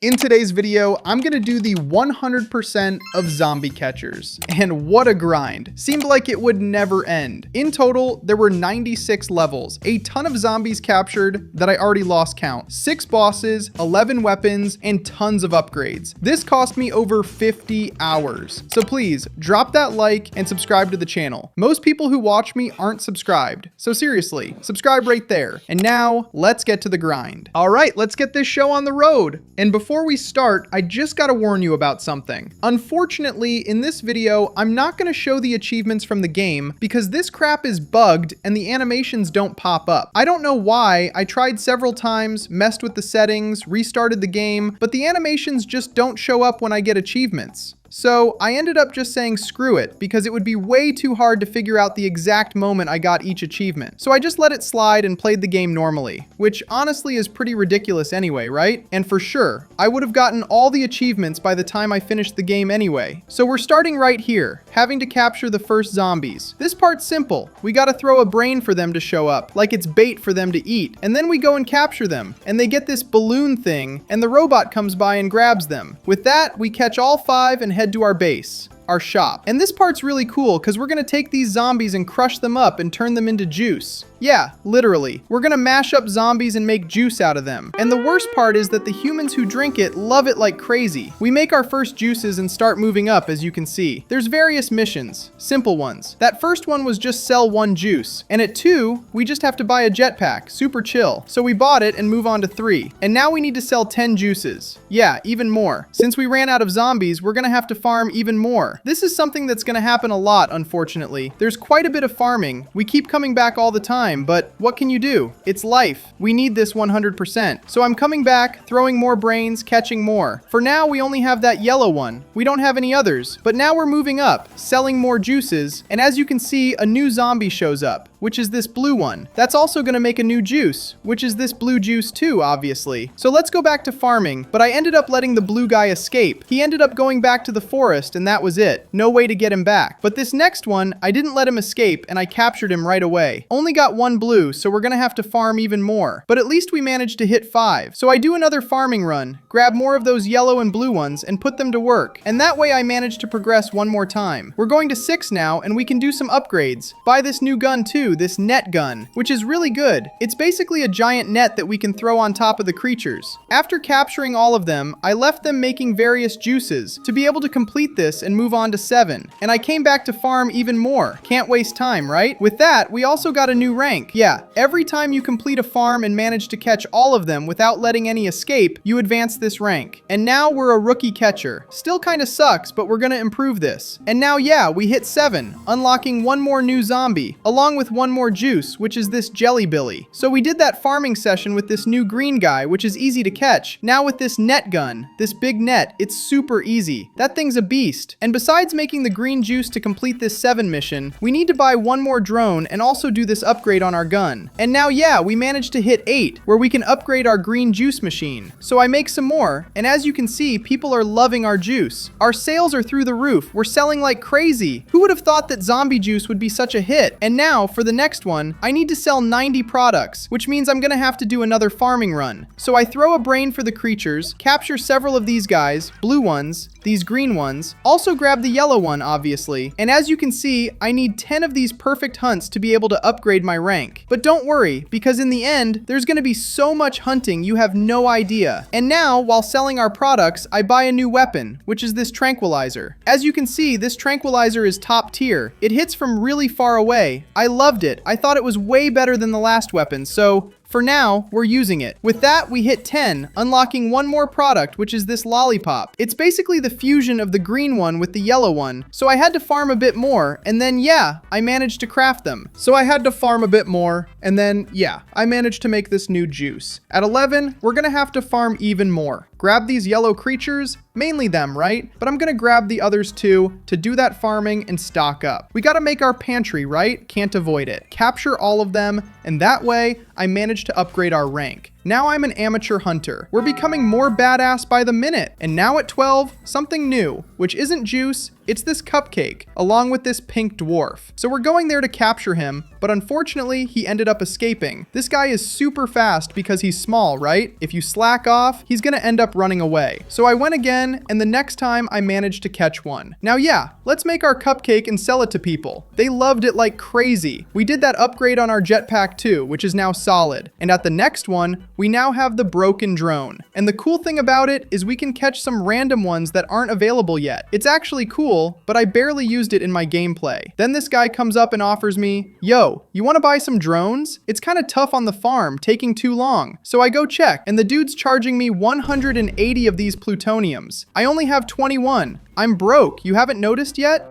In today's video, I'm gonna do the 100% of zombie catchers. And what a grind. Seemed like it would never end. In total, there were 96 levels, a ton of zombies captured that I already lost count, 6 bosses, 11 weapons, and tons of upgrades. This cost me over 50 hours. So please, drop that like and subscribe to the channel. Most people who watch me aren't subscribed. So seriously, subscribe right there. And now, let's get to the grind. All right, let's get this show on the road. And before we start, I just gotta warn you about something. Unfortunately, in this video, I'm not gonna show the achievements from the game because this crap is bugged and the animations don't pop up. I don't know why. I tried several times, messed with the settings, restarted the game, but the animations just don't show up when I get achievements. So I ended up just saying screw it because it would be way too hard to figure out the exact moment I got each achievement. So I just let it slide and played the game normally, which honestly is pretty ridiculous anyway, right? And for sure, I would have gotten all the achievements by the time I finished the game anyway. So we're starting right here, having to capture the first zombies. This part's simple. We gotta throw a brain for them to show up, like it's bait for them to eat. And then we go and capture them, and they get this balloon thing, and the robot comes by and grabs them. With that, we catch all 5 and head to our base, our shop. And this part's really cool because we're gonna take these zombies and crush them up and turn them into juice. Yeah, literally. We're gonna mash up zombies and make juice out of them. And the worst part is that the humans who drink it love it like crazy. We make our first juices and start moving up, as you can see. There's various missions, simple ones. That first one was just sell 1 juice. And at 2, we just have to buy a jetpack, super chill. So we bought it and move on to 3. And now we need to sell 10 juices. Yeah, even more. Since we ran out of zombies, we're gonna have to farm even more. This is something that's gonna happen a lot, unfortunately. There's quite a bit of farming. We keep coming back all the time, but what can you do? It's life. We need this 100%. So I'm coming back, throwing more brains, catching more. For now, we only have that yellow one. We don't have any others, but now we're moving up, selling more juices, and as you can see, a new zombie shows up, which is this blue one. That's also gonna make a new juice, which is this blue juice too, obviously. So let's go back to farming, but I ended up letting the blue guy escape. He ended up going back to the forest, and that was it. No way to get him back. But this next one, I didn't let him escape, and I captured him right away. Only got 1 blue, so we're gonna have to farm even more. But at least we managed to hit 5. So I do another farming run, grab more of those yellow and blue ones, and put them to work. And that way I managed to progress one more time. We're going to 6 now, and we can do some upgrades. Buy this new gun too, this net gun, which is really good. It's basically a giant net that we can throw on top of the creatures. After capturing all of them, I left them making various juices to be able to complete this and move on to 7. And I came back to farm even more. Can't waste time, right? With that, we also got a new rank. Yeah, every time you complete a farm and manage to catch all of them without letting any escape, you advance this rank. And now we're a rookie catcher. Still kinda sucks, but we're gonna improve this. And now yeah, we hit 7, unlocking 1 more new zombie, along with 1 more juice, which is this Jelly Billy. So we did that farming session with this new green guy, which is easy to catch. Now with this net gun, this big net, it's super easy. That thing's a beast. And besides making the green juice to complete this 7 mission, we need to buy 1 more drone and also do this upgrade on our gun. And now yeah, we managed to hit 8, where we can upgrade our green juice machine. So I make some more, and as you can see, people are loving our juice. Our sales are through the roof. We're selling like crazy. Who would have thought that zombie juice would be such a hit? And now for the next one, I need to sell 90 products, which means I'm gonna have to do another farming run. So I throw a brain for the creatures, capture several of these guys, blue ones, these green ones, also grab the yellow one, obviously. And as you can see, I need 10 of these perfect hunts to be able to upgrade my rank. But don't worry, because in the end, there's gonna be so much hunting you have no idea. And now, while selling our products, I buy a new weapon, which is this tranquilizer. As you can see, this tranquilizer is top tier. It hits from really far away. I loved it. I thought it was way better than the last weapon, so for now, we're using it. With that, we hit 10, unlocking 1 more product, which is this lollipop. It's basically the fusion of the green one with the yellow one, so I had to farm a bit more, and then yeah, I managed to craft them. So I had to farm a bit more, and then yeah, I managed to make this new juice. At 11, we're gonna have to farm even more. Grab these yellow creatures, mainly them, right? But I'm gonna grab the others too to do that farming and stock up. We gotta make our pantry, right? Can't avoid it. Capture all of them, and that way, I managed to upgrade our rank. Now I'm an amateur hunter. We're becoming more badass by the minute. And now at 12, something new, which isn't juice, it's this cupcake, along with this pink dwarf. So we're going there to capture him, but unfortunately, he ended up escaping. This guy is super fast because he's small, right? If you slack off, he's gonna end up running away. So I went again, and the next time I managed to catch one. Now yeah, let's make our cupcake and sell it to people. They loved it like crazy. We did that upgrade on our jetpack too, which is now solid. And at the next one, we now have the broken drone. And the cool thing about it is we can catch some random ones that aren't available yet. It's actually cool, but I barely used it in my gameplay. Then this guy comes up and offers me, yo, you wanna buy some drones? It's kinda tough on the farm, taking too long. So I go check, and the dude's charging me 180 of these plutoniums. I only have 21. I'm broke, you haven't noticed yet?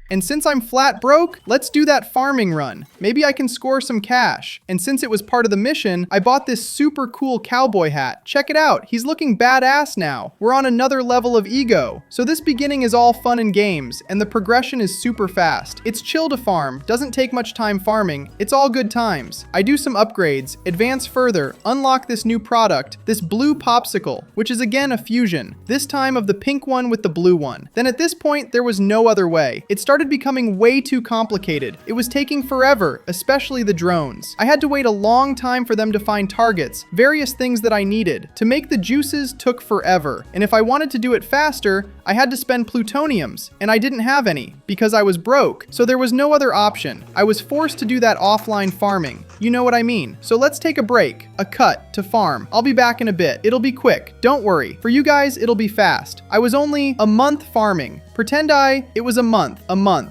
And since I'm flat broke, let's do that farming run. Maybe I can score some cash. And since it was part of the mission, I bought this super cool cowboy hat. Check it out, he's looking badass now. We're on another level of ego. So this beginning is all fun and games, and the progression is super fast. It's chill to farm, doesn't take much time farming, it's all good times. I do some upgrades, advance further, unlock this new product, this blue popsicle, which is again a fusion, this time of the pink one with the blue one. Then at this point, there was no other way. It started becoming way too complicated. It was taking forever, especially the drones. I had to wait a long time for them to find targets, various things that I needed. To make the juices took forever, and if I wanted to do it faster, I had to spend plutoniums, and I didn't have any, because I was broke, so there was no other option. I was forced to do that offline farming. You know what I mean. So let's take a break, a cut, to farm. I'll be back in a bit. It'll be quick. Don't worry. For you guys, it'll be fast. I was only a month farming. Pretend it was a month.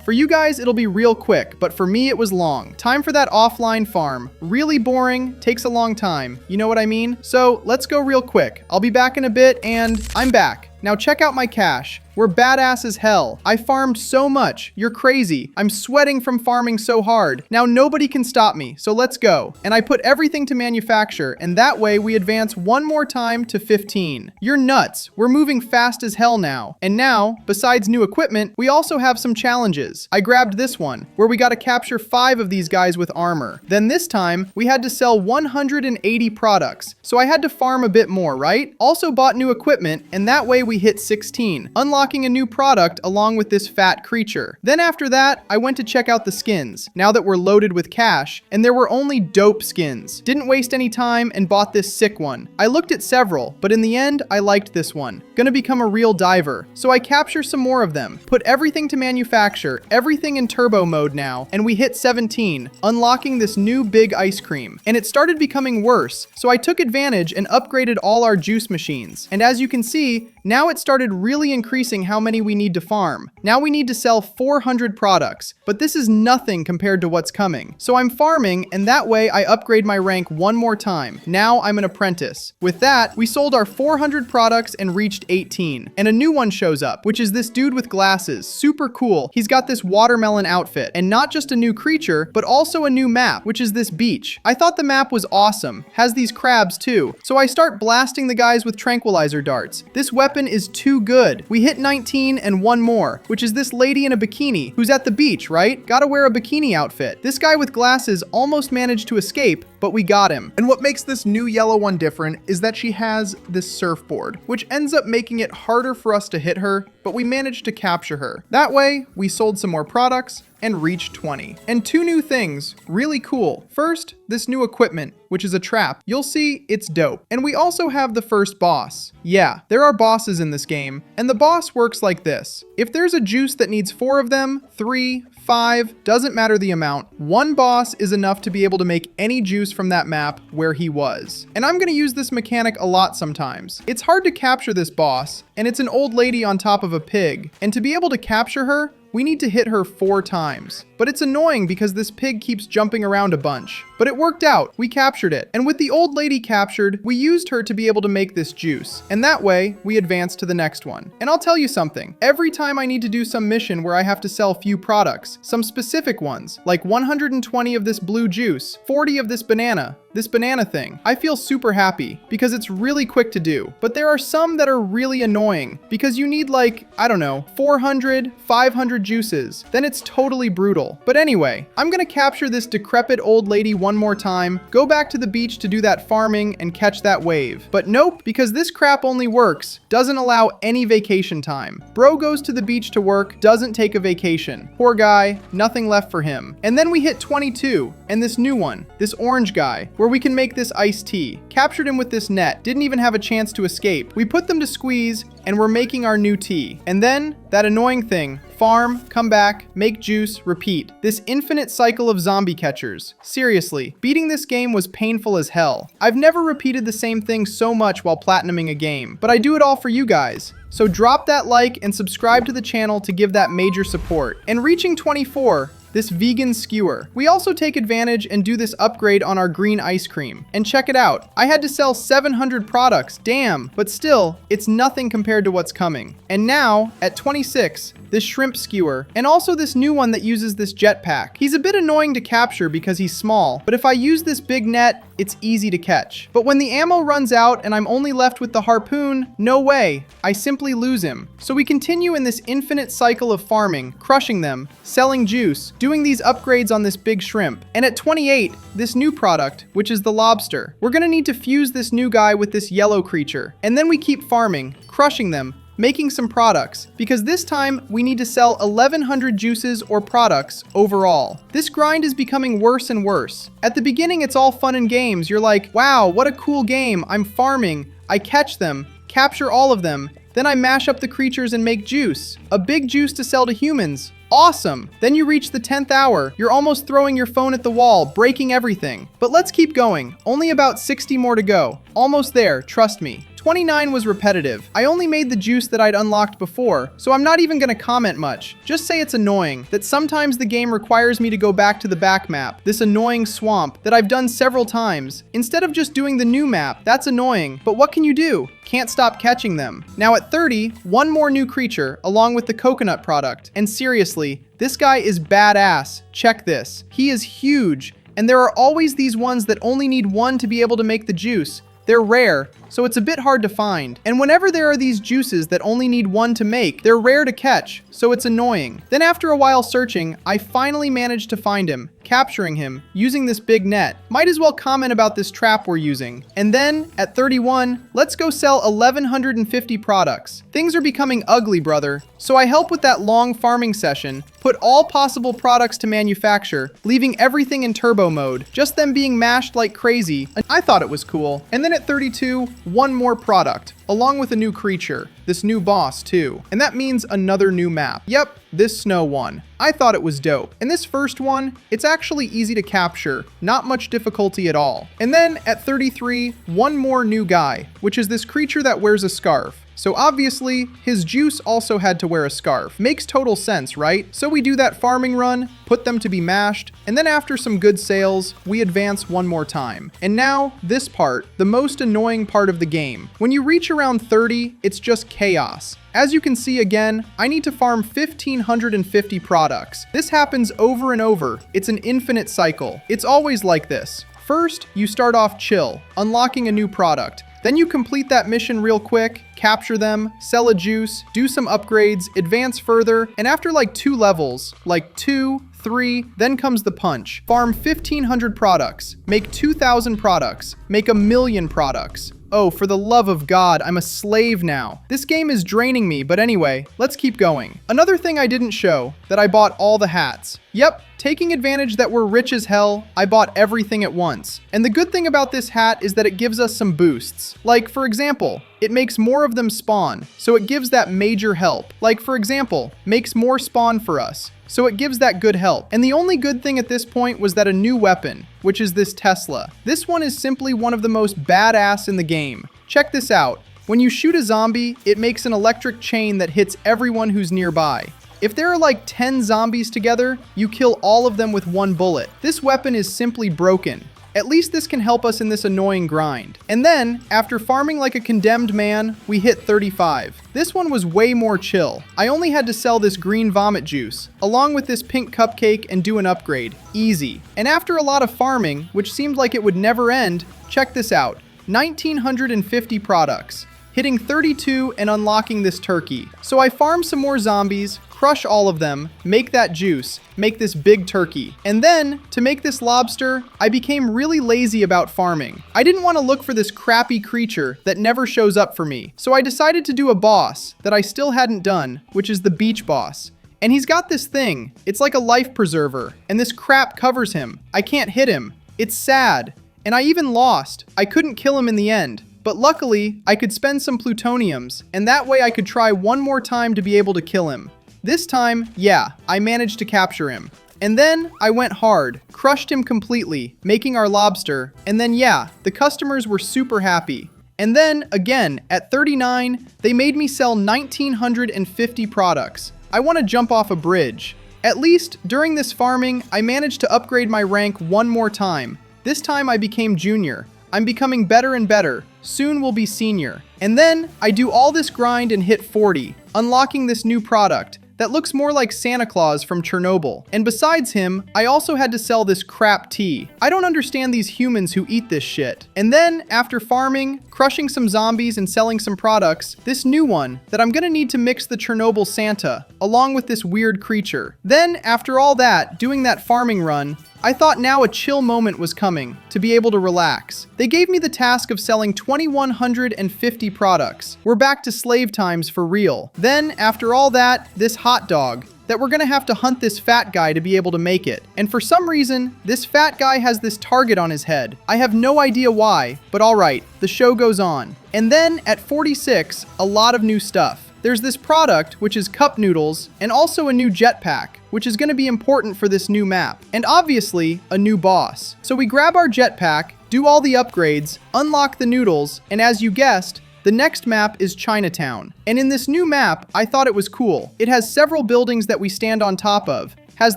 For you guys, it'll be real quick, but for me, it was long. Time for that offline farm. Really boring, takes a long time. You know what I mean? So let's go real quick. I'll be back in a bit, and I'm back. Now check out my cash. We're badass as hell. I farmed so much. You're crazy. I'm sweating from farming so hard. Now nobody can stop me, so let's go. And I put everything to manufacture, and that way we advance one more time to 15. You're nuts. We're moving fast as hell now. And now, besides new equipment, we also have some challenges. I grabbed this one, where we gotta capture 5 of these guys with armor. Then this time, we had to sell 180 products, so I had to farm a bit more, right? Also bought new equipment, and that way we hit 16. Unlocking a new product along with this fat creature. Then after that, I went to check out the skins, now that we're loaded with cash, and there were only dope skins. Didn't waste any time and bought this sick one. I looked at several, but in the end, I liked this one. Gonna become a real diver. So I capture some more of them, put everything to manufacture, everything in turbo mode now, and we hit 17, unlocking this new big ice cream. And it started becoming worse, so I took advantage and upgraded all our juice machines. And as you can see, now it started really increasing how many we need to farm. Now we need to sell 400 products, but this is nothing compared to what's coming. So I'm farming, and that way I upgrade my rank one more time. Now I'm an apprentice. With that, we sold our 400 products and reached 18. And a new one shows up, which is this dude with glasses. Super cool. He's got this watermelon outfit, and not just a new creature, but also a new map, which is this beach. I thought the map was awesome. Has these crabs too. So I start blasting the guys with tranquilizer darts. This weapon is too good. We hit 19 and one more, which is this lady in a bikini who's at the beach, right? Gotta wear a bikini outfit. This guy with glasses almost managed to escape, but we got him. And what makes this new yellow one different is that she has this surfboard, which ends up making it harder for us to hit her, but we managed to capture her. That way, we sold some more products and reached 20. And 2 new things, really cool. First, this new equipment, which is a trap. You'll see it's dope. And we also have the first boss. Yeah, there are bosses in this game, and the boss works like this. If there's a juice that needs 4 of them, 3, 5, doesn't matter the amount, one boss is enough to be able to make any juice from that map where he was. And I'm gonna use this mechanic a lot sometimes. It's hard to capture this boss, and it's an old lady on top of a pig. And to be able to capture her, we need to hit her 4 times. But it's annoying because this pig keeps jumping around a bunch. But it worked out, we captured it. And with the old lady captured, we used her to be able to make this juice. And that way, we advanced to the next one. And I'll tell you something, every time I need to do some mission where I have to sell few products, some specific ones, like 120 of this blue juice, 40 of this banana, this banana thing. I feel super happy because it's really quick to do. But there are some that are really annoying because you need like, I don't know, 400, 500 juices. Then it's totally brutal. But anyway, I'm gonna capture this decrepit old lady one more time, go back to the beach to do that farming and catch that wave. But nope, because this crap only works, doesn't allow any vacation time. Bro goes to the beach to work, doesn't take a vacation. Poor guy, nothing left for him. And then we hit 22, and this new one, this orange guy, where we can make this iced tea. Captured him with this net, didn't even have a chance to escape. We put them to squeeze, and we're making our new tea. And then, that annoying thing, farm, come back, make juice, repeat. This infinite cycle of zombie catchers. Seriously, beating this game was painful as hell. I've never repeated the same thing so much while platinuming a game, but I do it all for you guys. So drop that like and subscribe to the channel to give that major support. And reaching 24, this vegan skewer. We also take advantage and do this upgrade on our green ice cream. And check it out. I had to sell 700 products, damn, but still, it's nothing compared to what's coming. And now, at 26, this shrimp skewer, and also this new one that uses this jetpack. He's a bit annoying to capture because he's small, but if I use this big net, it's easy to catch. But when the ammo runs out and I'm only left with the harpoon, no way, I simply lose him. So we continue in this infinite cycle of farming, crushing them, selling juice, doing these upgrades on this big shrimp. And at 28, this new product, which is the lobster. We're gonna need to fuse this new guy with this yellow creature. And then we keep farming, crushing them, making some products, because this time we need to sell 1100 juices or products overall. This grind is becoming worse and worse. At the beginning, it's all fun and games. You're like, wow, what a cool game. I'm farming. I catch them, capture all of them. Then I mash up the creatures and make juice. A big juice to sell to humans. Awesome! Then you reach the 10th hour. You're almost throwing your phone at the wall, breaking everything. But let's keep going. Only about 60 more to go. Almost there, trust me. 29 was repetitive. I only made the juice that I'd unlocked before, so I'm not even gonna comment much. Just say it's annoying, that sometimes the game requires me to go back to the back map, this annoying swamp that I've done several times. Instead of just doing the new map, that's annoying, but what can you do? Can't stop catching them. Now at 30, one more new creature, along with the coconut product. And seriously, this guy is badass. Check this. He is huge, and there are always these ones that only need one to be able to make the juice. They're rare, so it's a bit hard to find. And whenever there are these juices that only need one to make, they're rare to catch, so it's annoying. Then after a while searching, I finally managed to find him, capturing him, using this big net. Might as well comment about this trap we're using. And then, at 31, let's go sell 1150 products. Things are becoming ugly, brother. So I help with that long farming session, put all possible products to manufacture, leaving everything in turbo mode, just them being mashed like crazy. I thought it was cool. And then at 32, one more product, along with a new creature, this new boss too. And that means another new map. Yep, this snow one. I thought it was dope. And this first one, it's actually easy to capture, not much difficulty at all. And then at 33, one more new guy, which is this creature that wears a scarf. So obviously, his juice also had to wear a scarf. Makes total sense, right? So we do that farming run, put them to be mashed, and then after some good sales, we advance one more time. And now, this part, the most annoying part of the game. When you reach around 30, it's just chaos. As you can see again, I need to farm 1550 products. This happens over and over. It's an infinite cycle. It's always like this. First, you start off chill, unlocking a new product. Then you complete that mission real quick, capture them, sell a juice, do some upgrades, advance further, and after like 2 levels, like 2, 3, then comes the punch. Farm 1500 products, make 2000 products, make 1,000,000 products. Oh, for the love of God, I'm a slave now. This game is draining me, but anyway, let's keep going. Another thing I didn't show, that I bought all the hats. Yep, taking advantage that we're rich as hell, I bought everything at once. And the good thing about this hat is that it gives us some boosts. Like, for example, it makes more of them spawn, so it gives that major help. Like, for example, makes more spawn for us, so it gives that good help. And the only good thing at this point was that a new weapon, which is this Tesla. This one is simply one of the most badass in the game. Check this out. When you shoot a zombie, it makes an electric chain that hits everyone who's nearby. If there are like 10 zombies together, you kill all of them with one bullet. This weapon is simply broken. At least this can help us in this annoying grind. And then, after farming like a condemned man, we hit 35. This one was way more chill. I only had to sell this green vomit juice, along with this pink cupcake, and do an upgrade. Easy. And after a lot of farming, which seemed like it would never end, check this out. 1,950 products. Hitting 32 and unlocking this turkey. So I farm some more zombies, crush all of them, make that juice, make this big turkey. And then, to make this lobster, I became really lazy about farming. I didn't want to look for this crappy creature that never shows up for me. So I decided to do a boss that I still hadn't done, which is the beach boss. And he's got this thing. It's like a life preserver, and this crap covers him. I can't hit him. It's sad. And I even lost. I couldn't kill him in the end. But luckily, I could spend some plutoniums, and that way I could try one more time to be able to kill him. This time, yeah, I managed to capture him. And then I went hard, crushed him completely, making our lobster, and then yeah, the customers were super happy. And then, again, at 39, they made me sell 1,950 products. I want to jump off a bridge. At least, during this farming, I managed to upgrade my rank one more time. This time I became junior. I'm becoming better and better. Soon we'll be senior. And then I do all this grind and hit 40, unlocking this new product that looks more like Santa Claus from Chernobyl. And besides him, I also had to sell this crap tea. I don't understand these humans who eat this shit. And then, after farming, crushing some zombies and selling some products, this new one that I'm gonna need to mix the Chernobyl Santa, along with this weird creature. Then, after all that, doing that farming run, I thought now a chill moment was coming, to be able to relax. They gave me the task of selling 2,150 products. We're back to slave times for real. Then, after all that, this hot dog, that we're gonna have to hunt this fat guy to be able to make it. And for some reason, this fat guy has this target on his head. I have no idea why, but alright, the show goes on. And then, at 46, a lot of new stuff. There's this product, which is cup noodles, and also a new jetpack, which is going to be important for this new map. And obviously, a new boss. So we grab our jetpack, do all the upgrades, unlock the noodles, and as you guessed, the next map is Chinatown. And in this new map, I thought it was cool. It has several buildings that we stand on top of, has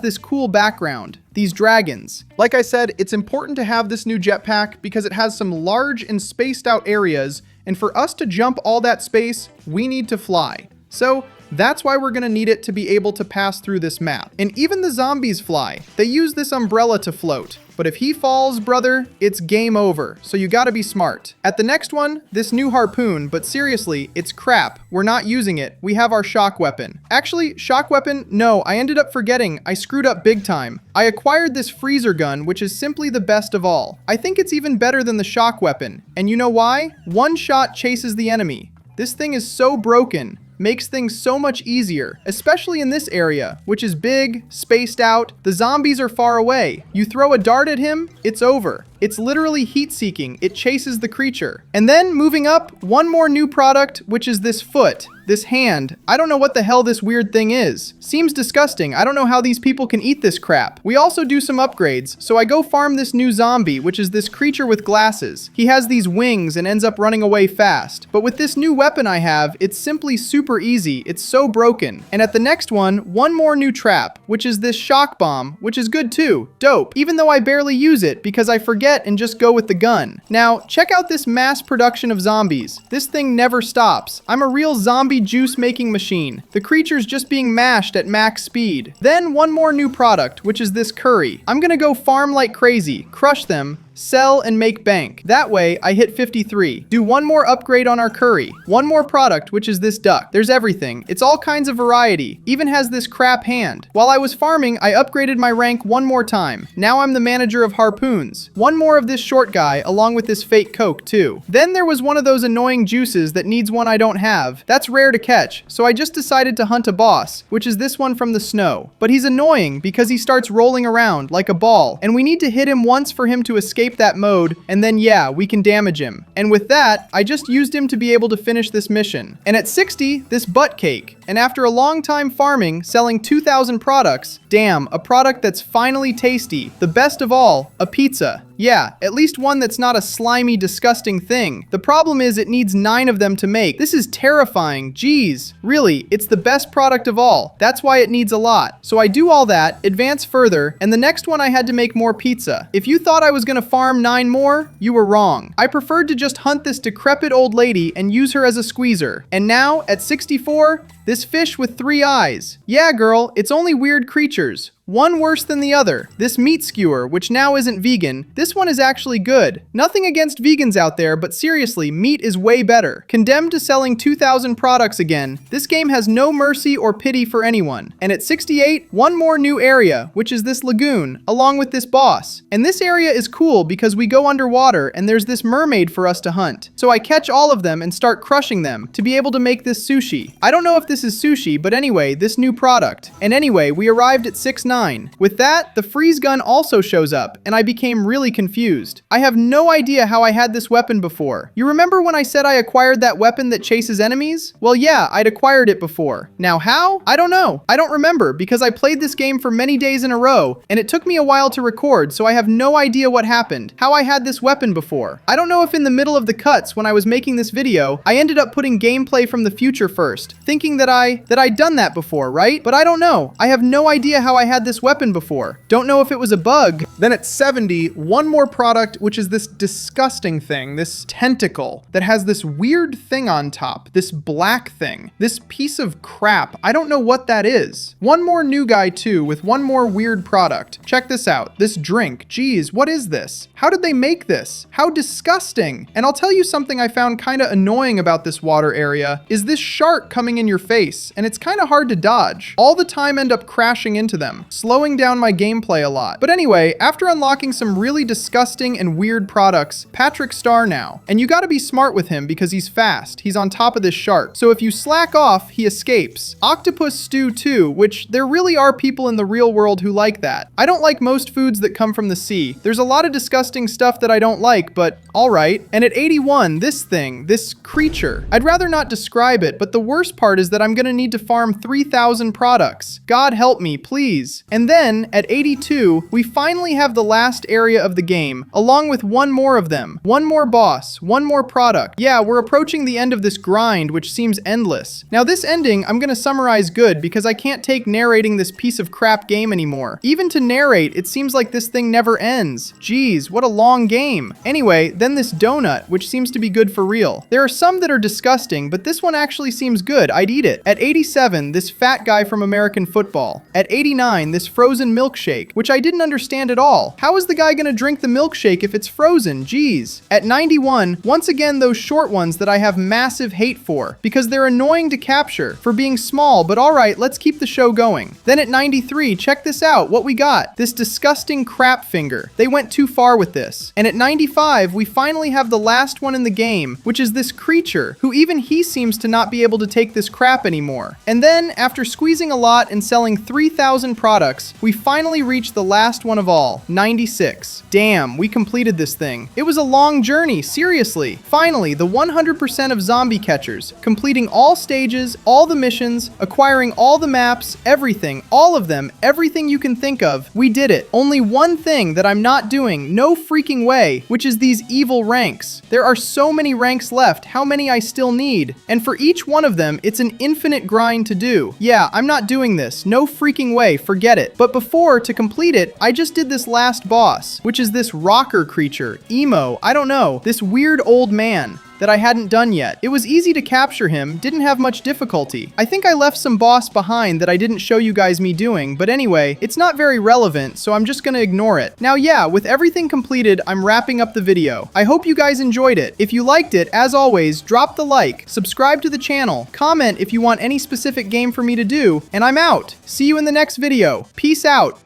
this cool background, these dragons. Like I said, it's important to have this new jetpack because it has some large and spaced out areas, and for us to jump all that space, we need to fly. So that's why we're gonna need it to be able to pass through this map. And even the zombies fly. They use this umbrella to float. But if he falls, brother, it's game over, so you gotta be smart. At the next one, this new harpoon, but seriously, it's crap. We're not using it. We have our shock weapon. Actually, shock weapon, no, I ended up forgetting. I screwed up big time. I acquired this freezer gun, which is simply the best of all. I think it's even better than the shock weapon. And you know why? One shot chases the enemy. This thing is so broken. Makes things so much easier, especially in this area, which is big, spaced out. The zombies are far away. You throw a dart at him, it's over. It's literally heat-seeking. It chases the creature. And then, moving up, one more new product, which is this foot. This hand. I don't know what the hell this weird thing is. Seems disgusting. I don't know how these people can eat this crap. We also do some upgrades, so I go farm this new zombie, which is this creature with glasses. He has these wings and ends up running away fast. But with this new weapon I have, it's simply super easy. It's so broken. And at the next one more new trap, which is this shock bomb, which is good too. Dope. Even though I barely use it because I forget and just go with the gun. Now, check out this mass production of zombies. This thing never stops. I'm a real zombie juice making machine. The creature's just being mashed at max speed. Then one more new product, which is this curry. I'm gonna go farm like crazy, crush them, sell and make bank. That way, I hit 53. Do one more upgrade on our curry. One more product, which is this duck. There's everything. It's all kinds of variety. Even has this crap hand. While I was farming, I upgraded my rank one more time. Now I'm the manager of harpoons. One more of this short guy, along with this fake Coke, too. Then there was one of those annoying juices that needs one I don't have. That's rare to catch, so I just decided to hunt a boss, which is this one from the snow. But he's annoying because he starts rolling around like a ball, and we need to hit him once for him to escape that mode, and then yeah, we can damage him. And with that, I just used him to be able to finish this mission. And at 60, this butt cake. And after a long time farming, selling 2,000 products, damn, a product that's finally tasty. The best of all, a pizza. Yeah, at least one that's not a slimy, disgusting thing. The problem is it needs 9 of them to make. This is terrifying. Jeez. Really, it's the best product of all. That's why it needs a lot. So I do all that, advance further, and the next one I had to make more pizza. If you thought I was gonna farm 9 more, you were wrong. I preferred to just hunt this decrepit old lady and use her as a squeezer. And now, at 64, this fish with 3 eyes. Yeah, girl, it's only weird creatures. One worse than the other. This meat skewer, which now isn't vegan, this one is actually good. Nothing against vegans out there, but seriously, meat is way better. Condemned to selling 2,000 products again, this game has no mercy or pity for anyone. And at 68, one more new area, which is this lagoon, along with this boss. And this area is cool because we go underwater and there's this mermaid for us to hunt. So I catch all of them and start crushing them to be able to make this sushi. I don't know if this is sushi, but anyway, this new product. And anyway, we arrived at 6-9. With that, the freeze gun also shows up, and I became really confused. I have no idea how I had this weapon before. You remember when I said I acquired that weapon that chases enemies? Well, yeah, I'd acquired it before. Now how? I don't know. I don't remember because I played this game for many days in a row, and it took me a while to record, so I have no idea what happened, how I had this weapon before. I don't know if in the middle of the cuts when I was making this video, I ended up putting gameplay from the future first, thinking that I'd done that before, right? But I don't know. I have no idea how I had this weapon before. Don't know if it was a bug. Then at 70, one more product, which is this disgusting thing, this tentacle that has this weird thing on top, this black thing, this piece of crap. I don't know what that is. One more new guy too, with one more weird product. Check this out. This drink. Geez, what is this? How did they make this? How disgusting. And I'll tell you something I found kind of annoying about this water area is this shark coming in your face, and it's kind of hard to dodge. All the time end up crashing into them, slowing down my gameplay a lot. But anyway, after unlocking some really disgusting and weird products, Patrick's star now. And you gotta be smart with him because he's fast. He's on top of this shark. So if you slack off, he escapes. Octopus stew too, which there really are people in the real world who like that. I don't like most foods that come from the sea. There's a lot of disgusting stuff that I don't like, but alright. And at 81, this thing, this creature. I'd rather not describe it, but the worst part is that I'm gonna need to farm 3,000 products. God help me, please. And then, at 82, we finally have the last area of the game, along with one more of them. One more boss, one more product. Yeah, we're approaching the end of this grind, which seems endless. Now this ending, I'm gonna summarize good because I can't take narrating this piece of crap game anymore. Even to narrate, it seems like this thing never ends. Jeez, what a long game. Anyway, then this donut, which seems to be good for real. There are some that are disgusting, but this one actually seems good. I'd eat it. At 87, this fat guy from American football. At 89, this frozen milkshake, which I didn't understand at all. How is the guy gonna drink the milkshake if it's frozen? Jeez. At 91, once again those short ones that I have massive hate for, because they're annoying to capture, for being small, but alright, let's keep the show going. Then at 93, check this out, what we got. This disgusting crap finger. They went too far with this. And at 95, we finally have the last one in the game, which is this creature, who even he seems to not be able to take this crap anymore. And then, after squeezing a lot and selling 3,000 products, we finally reached the last one of all, 96. Damn, we completed this thing. It was a long journey, seriously. Finally, the 100% of zombie catchers, completing all stages, all the missions, acquiring all the maps, everything, all of them, everything you can think of. We did it. Only one thing that I'm not doing, no freaking way, which is these evil ranks. There are so many ranks left, how many I still need. And for each one of them, it's an infinite grind to do. Yeah, I'm not doing this. No freaking way, forget it. But before, to complete it, I just did this last boss, which is this rocker creature, emo, I don't know, this weird old man that I hadn't done yet. It was easy to capture him, didn't have much difficulty. I think I left some boss behind that I didn't show you guys me doing, but anyway, it's not very relevant, so I'm just gonna ignore it. Now yeah, with everything completed, I'm wrapping up the video. I hope you guys enjoyed it. If you liked it, as always, drop the like, subscribe to the channel, comment if you want any specific game for me to do, and I'm out. See you in the next video. Peace out.